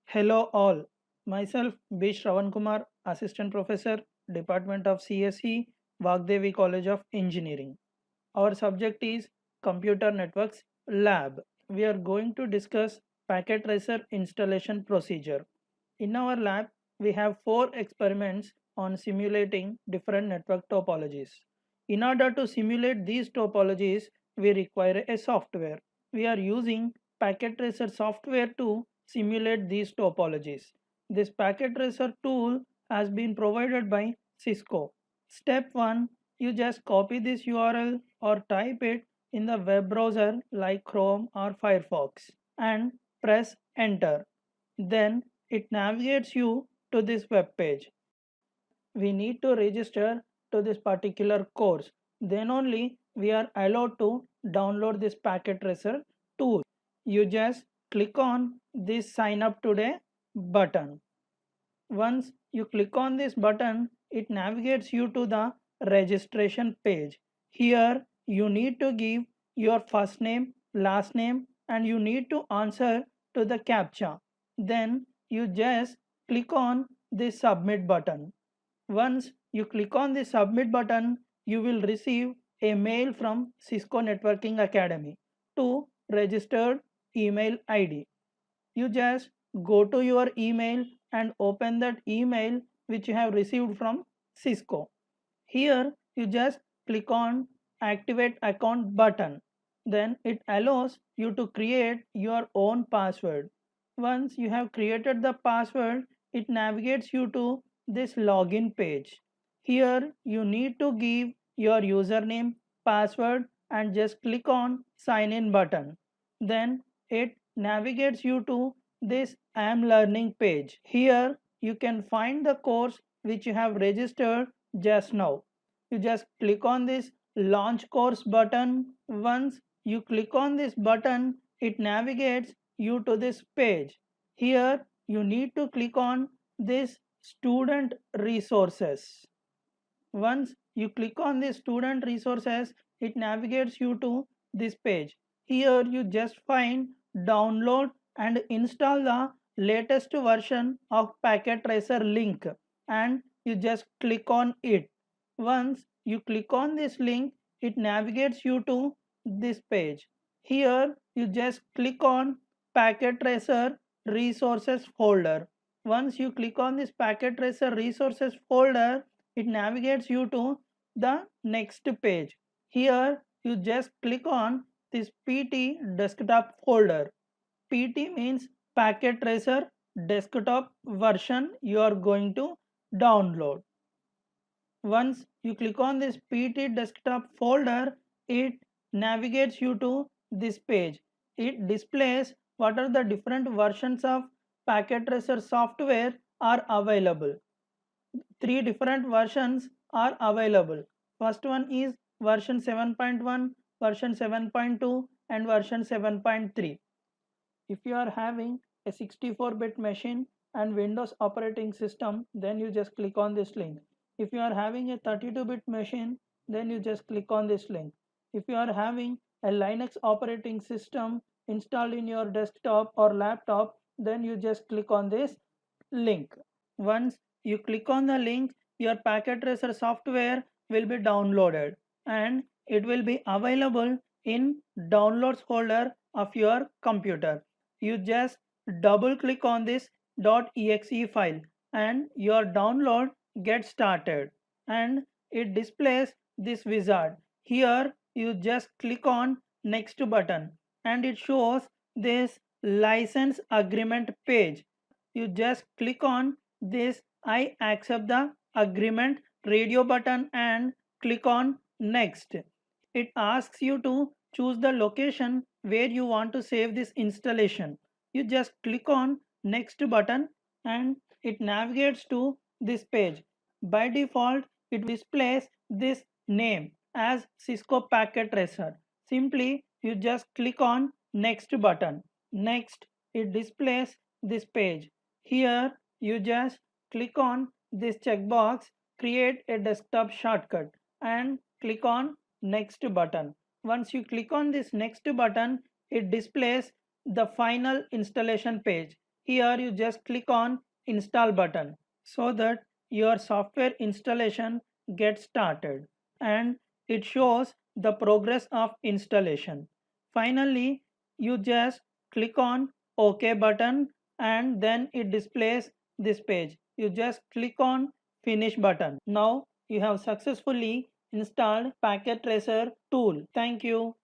Hello all. Myself B. Shravan Kumar, Assistant Professor, Department of CSE, Vagdevi College of Engineering. Our subject is Computer Networks Lab. We are going to discuss packet tracer installation procedure. In our lab, we have 4 experiments on simulating different network topologies. In order to simulate these topologies, we require a software. We are using packet tracer software to simulate these topologies. This packet tracer tool has been provided by Cisco. Step 1, you just copy this URL or type it in the web browser like Chrome or Firefox and press enter. Then it navigates you to this web page. We need to register to this particular course. Then only we are allowed to download this packet tracer tool. You just click on this sign up today button. Once you click on this button, it navigates you to the registration page. Here you need to give your first name, last name, and you need to answer to the CAPTCHA. Then you just click on this submit button. Once you click on the submit button, you will receive a mail from Cisco Networking Academy to registered email ID. You just go to your email and open that email which you have received from Cisco. Here you just click on activate account button. Then it allows you to create your own password. Once you have created the password, it navigates you to this login page. Here you need to give your username, password and just click on sign in button. Then it navigates you to this I am learning page. Here you can find the course which you have registered just now. You just click on this launch course button. Once you click on this button, it navigates you to this page. Here you need to click on this student resources. Once you click on the student resources, it navigates you to this page. Here you just find download and install the latest version of Packet Tracer link and you just click on it. Once you click on this link, it navigates you to this page. Here you just click on Packet Tracer resources folder. Once you click on this Packet Tracer resources folder, it navigates you to the next page. Here you just click on this PT desktop folder. PT means packet tracer desktop version you are going to download. Once you click on this PT desktop folder, it navigates you to this page. It displays what are the different versions of packet tracer software are available. 3 different versions are available. First one is version 7.1, version 7.2 and version 7.3. If you are having a 64-bit machine and Windows operating system, then you just click on this link. If you are having a 32-bit machine, then you just click on this link. If you are having a Linux operating system installed in your desktop or laptop, then you just click on this link. Once you click on the link, your packet tracer software will be downloaded and it will be available in downloads folder of your computer. You just double click on this .exe file and your download gets started and it displays this wizard. Here you just click on next button and it shows this license agreement page. You just click on this I accept the agreement radio button and click on next. It asks you to choose the location where you want to save this installation. You just click on next button and it navigates to this page. By default, it displays this name as Cisco Packet Tracer. Simply, you just click on next button. Next, it displays this page. Here, you just click on this checkbox, create a desktop shortcut and click on next button. Once you click on this next button, it displays the final installation page. Here you just click on install button so that your software installation gets started and it shows the progress of installation. Finally, you just click on OK button and then it displays this page. You just click on finish button. Now you have successfully installed Packet Tracer tool. Thank you.